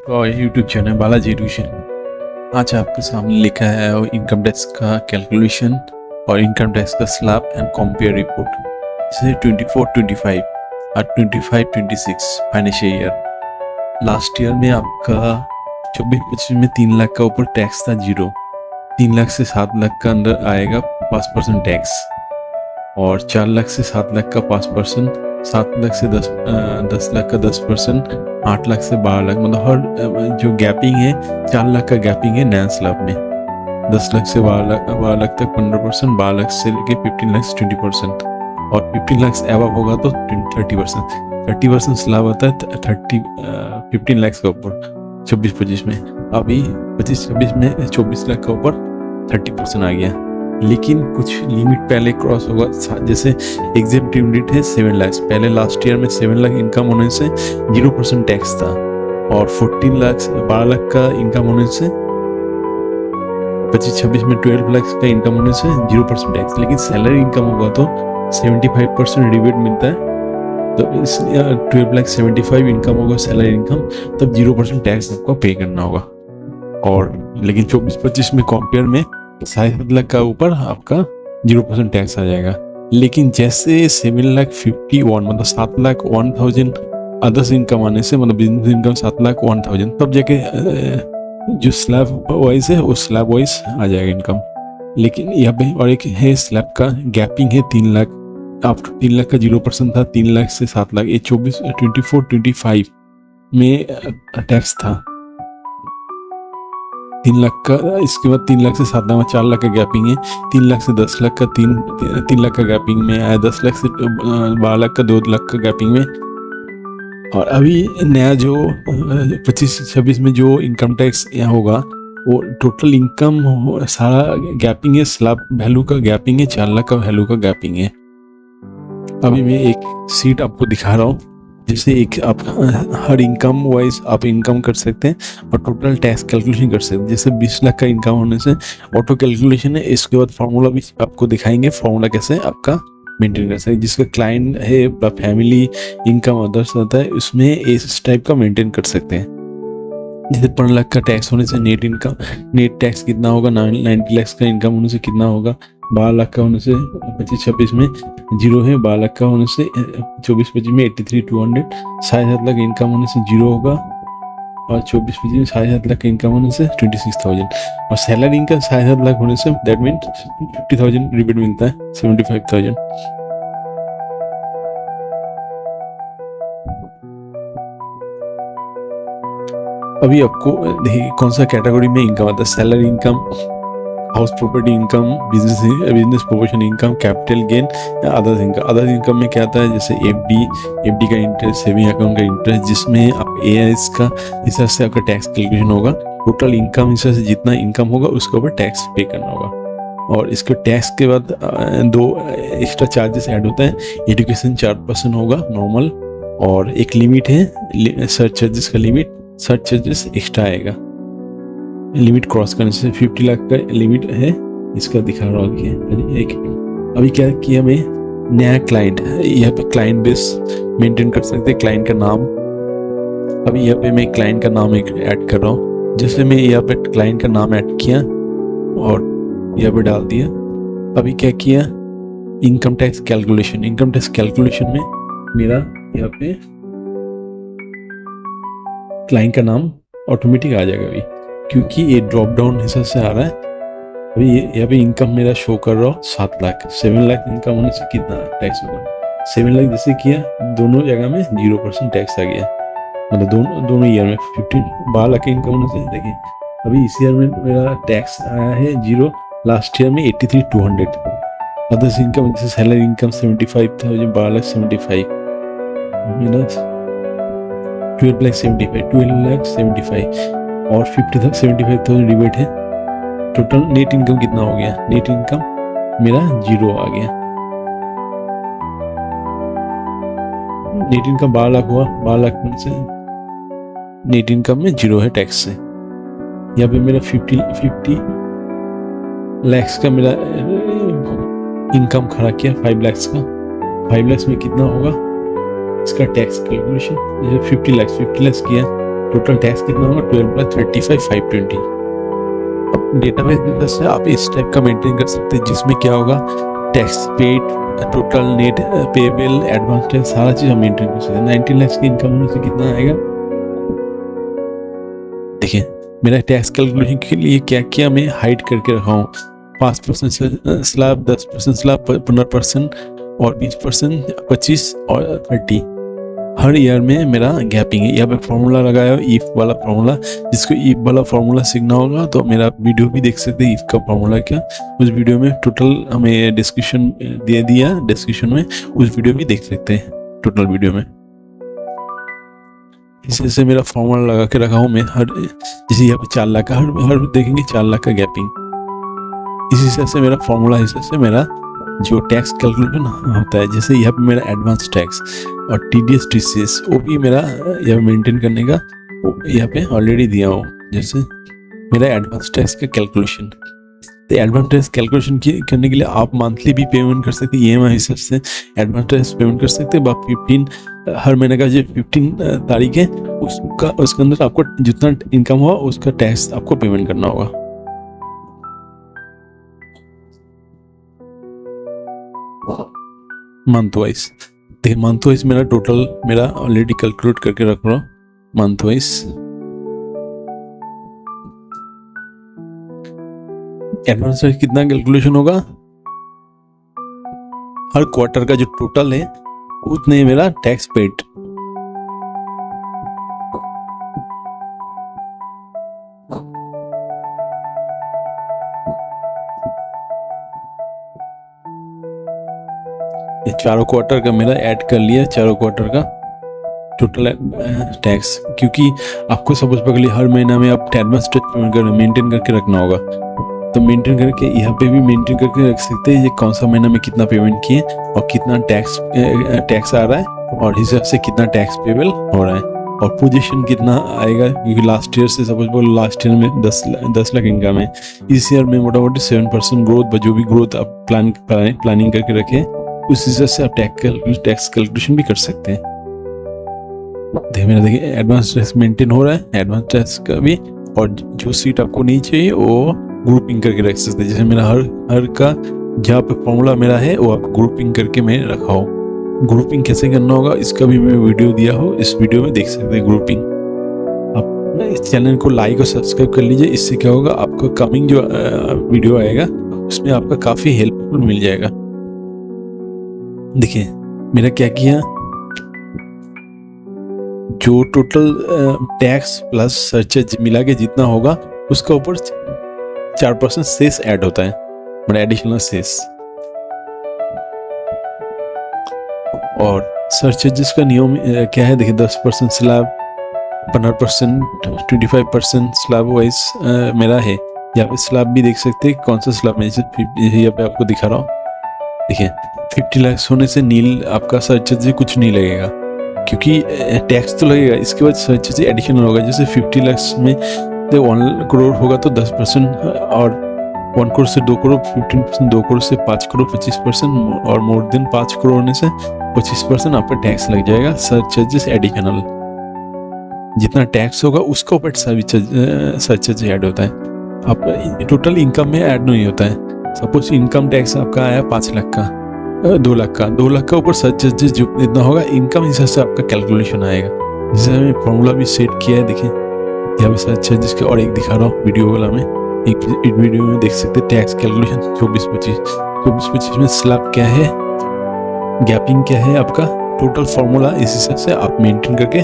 आपका YouTube channel Balaji education. आज आपके सामने लिखा है और इनकम टैक्स का कैलकुलेशन और इनकम टैक्स का स्लैब एंड कंपेयर रिपोर्ट, जैसे 24-25 और 25-26 फाइनेंशियल ईयर। लास्ट ईयर में आपका 24-25 में 3 लाख का ऊपर टैक्स था जीरो। 3 लाख से 7 लाख का अंदर आएगा 5% टैक्स, और 4 लाख से 7 लाख का 5%, 7 लाख से 10 लाख का 10%, 8 लाख से 12 लाख, मतलब हर जो गैपिंग है 4 लाख का गैपिंग है नया स्लैब में। 10 लाख से 12 लाख तक 15%, 12 लाख से लेके 15 लाख 20%, और 15 लाख एबव होगा तो 30%। 30% स्लैब आता है 15 लाख का ऊपर 24-25 में। अभी 25-26 में 24 लाख का ऊपर 30% आ गया, लेकिन कुछ लिमिट पहले क्रॉस होगा। जैसे एग्जेम्प्टिव लिमिट है 7 लाख। पहले लास्ट ईयर में 7 लाख इनकम होने से 0% टैक्स था, और 14 लाख 12 लाख का इनकम होने से 25-26 में 12 लाख का इनकम होने से 0% टैक्स। लेकिन सैलरी इनकम होगा तो 75% रिबेट मिलता है। तो इस 12 लाख 75 इनकम होगा सैलरी इनकम, तब 0% टैक्स आपको पे करना होगा। और लेकिन 24-25 में कंपेयर में 7 लाख का ऊपर आपका 0% टैक्स आ जाएगा। लेकिन जैसे 7 लाख 51 मतलब 7 लाख 1000 अदर्स इनकम आने से, मतलब बिजनेस इनकम 7 लाख 1000, तब जाके जो स्लैब वाइज है उस स्लैब वाइज आ जाएगा इनकम। लेकिन यहाँ पे और एक है स्लैब का गैपिंग है 3 लाख। आप 3 लाख का 0% था, 3 लाख से 7 लाख, ये 24-25 में टैक्स था 3 लाख का। इसके बाद 3 लाख से 7 लाख में 4 लाख का गैपिंग है। 3 लाख से 10 लाख का 3 लाख का गैपिंग में आया। 10 लाख से 12 लाख का 2 लाख का गैपिंग में। और अभी नया जो 25-26 में जो इनकम टैक्स यहाँ होगा वो टोटल इनकम सारा गैपिंग है, स्लैब वैल्यू का गैपिंग है, 4 लाख का वैल्यू का गैपिंग है। अभी मैं एक सीट आपको दिखा रहा हूँ, जिससे एक आप हर इनकम वाइज आप इनकम कर सकते हैं और टोटल टैक्स कैलकुलेशन कर सकते हैं। जैसे 20 लाख का इनकम होने से ऑटो कैलकुलेशन है। इसके बाद फार्मूला भी आपको दिखाएंगे, फार्मूला कैसे आपका मेंटेन कर सकते हैं। जिसका क्लाइंट है, फैमिली इनकम अदर्स आता है, उसमें इस टाइप का मेंटेन कर सकते हैं। जैसे 15 लाख का टैक्स होने से नेट इनकम, नेट टैक्स कितना होगा, 90 लाख का इनकम होने से कितना होगा, 12 लाख का होने से 25-26 में जीरो है, 12 लाख का होने से 24-25 में 83,200, 7.5 लाख इनकम होने से जीरो होगा, और 24-25 में 7.5 लाख का इनकम होने से 26,000, और सैलरी इनकम 7.5 लाख होने से दैट मीन 50,000 रिबेट मिलता है, 75,000। अभी आपको देखिए कौन सा कैटेगरी में इनकम आता है। Salary income, house property income, business proportion income, capital gain, others income. Others income में क्या आता है, जैसे एफडी का इंटरेस्ट, सेविंग अकाउंट का इंटरेस्ट, जिसमें आप एआईएस का हिसाब से आपका टैक्स कैलकुलेशन होगा। टोटल इनकम हिसाब से जितना इनकम होगा उसके ऊपर टैक्स पे करना होगा। और इसके टैक्स के बाद 2 एक्स्ट्रा चार्जेस ऐड होता है। एजुकेशन 4% होगा नॉर्मल, और एक लिमिट है सर्च चार्जेस का लिमिट, सर्च चार्जेस एक्स्ट्रा आएगा लिमिट क्रॉस करने से। 50 लाख का लिमिट है, इसका दिखा रहा हूँ एक। अभी क्या किया मैं, नया क्लाइंट, यहाँ पे क्लाइंट बेस मेंटेन कर सकते हैं, क्लाइंट का नाम। अभी यहाँ पे मैं क्लाइंट का नाम एक ऐड कर रहा हूँ। जैसे मैं यहाँ पे क्लाइंट का नाम ऐड किया और यहाँ पे डाल दिया। अभी क्या किया, income tax calculation. Income tax calculation में मेरा यहाँ पे क्लाइंट का नाम ऑटोमेटिक आ जाएगा अभी, क्योंकि ये ड्रॉप डाउन हिसाब से आ रहा है। अभी यहाँ पे इनकम मेरा शो कर रहा हूँ 7 लाख। 7 लाख इनकम होने से कितना टैक्स होगा, 7 लाख जैसे किया दोनों जगह में 0% टैक्स आ गया, मतलब दोनों ईयर में 12 लाख इनकम होने से। देखिए अभी इस ईयर में मेरा टैक्स आया है 0, लास्ट ईयर में 83,200। अदर्स इनकम जैसे सैलरी इनकम 75,000, 12 लाख 75 मेरा 12 लाख 75 और 75,000 रिबेट है। टोटल नेट इनकम कितना हो गया, नेट इनकम मेरा 0 आ गया। नेट इनकम 12 लाख हुआ, 12 लाख में से नेट इनकम में 0 है टैक्स से। यहाँ पे मेरा 50 लाख का मेरा इनकम खड़ा किया, 5 लाख का। 5 लाख में कितना होगा इसका टैक्स कैलकुलेशन। जैसे 50 लाख किया टोटल टैक्स कितना होगा 12 प्लस 35 520। अब डेटाबेस से आप इस टाइप का मेंटेन कर सकते हैं जिसमें क्या होगा tax paid, total net payable, advance tax सारा चीज हम मेंटेन कर सकते हैं। 19 लाख की इनकम होने से कितना आएगा देखिए, मेरा टैक्स कैलकुलेशन के लिए क्या क्या मैं हाइड करके रखा हूँ। 5% स्लैब, 10% स्लैब, 15% और 20%, 25 और 30। हर ईयर में मेरा गैपिंग है। यहाँ पे फॉर्मूला लगाया हो ईफ वाला फॉर्मूला, जिसको ईफ वाला फॉर्मूला सीखना होगा तो मेरा वीडियो भी देख सकते हैं ईफ का फॉर्मूला क्या। उस वीडियो में टोटल हमें डिस्क्रिप्शन दे दिया, डिस्क्रिप्शन में उस वीडियो भी देख सकते हैं टोटल वीडियो में। इसी से मेरा फॉर्मूला लगा के रखा हूँ मैं। हर जैसे यहाँ पे 4 लाख का हर देखेंगे 4 लाख का गैपिंग। इसी हिसाब से मेरा फॉर्मूला हिसाब से मेरा जो टैक्स कैलकुलेशन होता है। जैसे यहाँ पे मेरा एडवांस टैक्स और TDS TCS वो भी मेरा यहाँ मेंटेन करने का यहाँ पे ऑलरेडी दिया हूँ। जैसे मेरा एडवांस टैक्स का कैलकुलेशन, तो एडवांस टैक्स कैलकुलेशन करने के लिए आप मंथली भी पेमेंट कर सकते हैं। EMI हिसाब से एडवांस टैक्स पेमेंट कर सकते हैं। 15 हर महीने का जो 15 तारीख है उसके अंदर आपको जितना इनकम हुआ उसका टैक्स आपको पेमेंट करना होगा। मंथ वाइज देखिए, मंथ वाइज मेरा टोटल मेरा ऑलरेडी कैलकुलेट करके रख रहा हूँ। मंथ वाइज एडवांस टैक्स कितना कैलकुलेशन होगा, हर क्वार्टर का जो टोटल है उतने मेरा टैक्स पेड। ये चारों क्वार्टर का मेरा ऐड कर लिया, चारों क्वार्टर का टोटल टैक्स। क्योंकि आपको सपोज पकड़ हर महीना में आप एडवांस टैक्स पेमेंट कर मेंटेन करके रखना होगा, तो मेंटेन करके यहाँ पे भी मेंटेन करके रख सकते हैं। ये कौन सा महीना में कितना पेमेंट किए और कितना टैक्स आ रहा है और हिसाब से कितना टैक्स पेबल हो रहा है और पोजीशन कितना आएगा। क्योंकि लास्ट ईयर से सपोज बोलो लास्ट ईयर में 10 लाख इनकम है, इस ईयर में मोटा मोटी 7% ग्रोथ, जो भी ग्रोथ आप प्लानिंग करके रखे उस हिसाब से आप टैक्स कैलकुलेशन भी कर सकते हैं। देखिए एडवांस टैक्स मेंटेन हो रहा है, एडवांस टैक्स का भी। और जो सीट आपको नहीं चाहिए वो ग्रुपिंग करके रख सकते हैं। जैसे मेरा हर का जहाँ पे फॉर्मूला मेरा है वो आप ग्रुपिंग करके मैं रखा हूँ। ग्रुपिंग कैसे करना होगा इसका भी मैं वीडियो दिया हो, इस वीडियो में देख सकते हैं ग्रुपिंग। आप इस चैनल को लाइक और सब्सक्राइब कर लीजिए, इससे क्या होगा आपको कमिंग जो वीडियो आएगा उसमें आपका काफ़ी हेल्पफुल मिल जाएगा। देखिए मेरा क्या किया, जो टोटल टैक्स प्लस सरचार्ज मिला के जितना होगा उसका ऊपर 4% सेस ऐड होता है, मतलब एडिशनल सेस। और सरचार्जेस का नियम क्या है देखिए, 10% स्लैब, 15%, 25% स्लैब वाइज मेरा है। यहाँ पे स्लैब भी देख सकते हैं कौन सा स्लैब में, यहाँ पे आपको दिखा रहा हूँ। देखिए 50 लाख होने से नील आपका सरचार्ज कुछ नहीं लगेगा, क्योंकि टैक्स तो लगेगा, इसके बाद सरचार्ज एडिशनल होगा। जैसे 50 लाख में 1 करोड़ होगा तो 10%, और 1 करोड़ से 2 करोड़ 15%, 2 करोड़ से 5 करोड़ 25%, और मोर देन 5 करोड़ होने से 25% आपका टैक्स लग जाएगा। सरचार्जेस एडिशनल, जितना टैक्स होगा उसके ऊपर सरचार्ज ऐड होता है। आप टोटल इनकम में ऐड नहीं होता है। सपोज इनकम टैक्स आपका आया 5 लाख का, 2 लाख का, 2 लाख का ऊपर सरचार्जेस जो इतना होगा इनकम हिसाब से आपका कैलकुलेशन आएगा। जैसे हमने फॉर्मूला भी सेट किया है, देखिए यहाँ पे सरचार्जेस के और एक दिखा रहा हूँ वीडियो वाला में, एक वीडियो में देख सकते हैं टैक्स कैलकुलेशन 24-25 में स्लैब क्या है, गैपिंग क्या है, आपका टोटल फॉर्मूला इस हिसाब से आप मेंटेन करके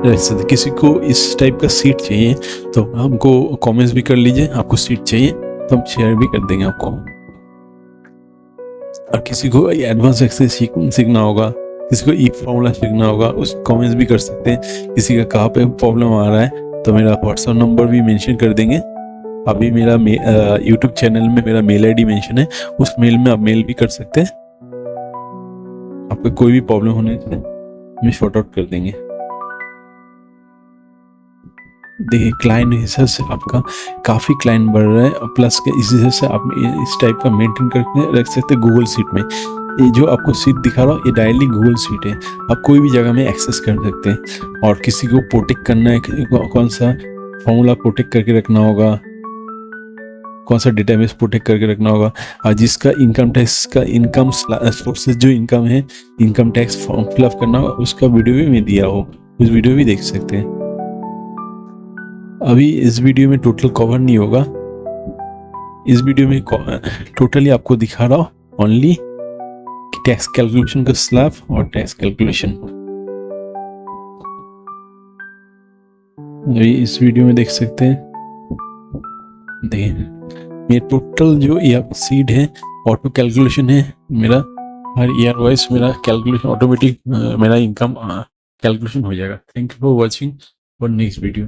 रख सकते। किसी को इस टाइप का सीट चाहिए तो हमको कमेंट्स भी कर लीजिए, आपको सीट चाहिए तो हम शेयर भी कर देंगे आपको। और किसी को एडवांस एक्सेस सीखना होगा, किसी को ई फॉर्मूला सीखना होगा, उस कमेंट्स भी कर सकते हैं। किसी का कहाँ पे प्रॉब्लम आ रहा है तो मेरा व्हाट्सएप नंबर भी मेंशन कर देंगे। अभी मेरा यूट्यूब चैनल में मेरा मेल आईडी मेंशन है, उस मेल में आप मेल भी कर सकते हैं। आपको कोई भी प्रॉब्लम होने से हम शॉर्ट आउट कर देंगे। देखिए क्लाइंट हिसाब से आपका काफ़ी क्लाइंट बढ़ रहा है, प्लस के इस हिसाब से आप इस टाइप का मेंटेन करके रख सकते हैं गूगल शीट में। ये जो आपको शीट दिखा रहा हूँ ये डायरेक्टली गूगल शीट है, आप कोई भी जगह में एक्सेस कर सकते हैं। और किसी को प्रोटेक्ट करना है, कौन सा फॉर्मूला प्रोटेक्ट करके रखना होगा, कौन सा डेटाबेस प्रोटेक्ट करके रखना होगा, और जिसका इनकम टैक्स का इनकम सोर्सेज जो इनकम है, इनकम टैक्स फॉर्म फिलअप करना होगा, उसका वीडियो भी मैं दिया हो, उस वीडियो भी देख सकते हैं। अभी इस वीडियो में टोटल कवर नहीं होगा, इस वीडियो में टोटली आपको दिखा रहा हूँ ओनली टैक्स कैलकुलेशन का स्लैब और टैक्स कैलकुलेशन। अभी इस वीडियो में देख सकते हैं, देखिए ये टोटल जो सीड है ऑटो कैलकुलेशन है मेरा, हर ईयर वाइज मेरा कैलकुलेशन ऑटोमेटिक मेरा इनकम कैलकुलेशन हो जाएगा। Thank you for watching for next video.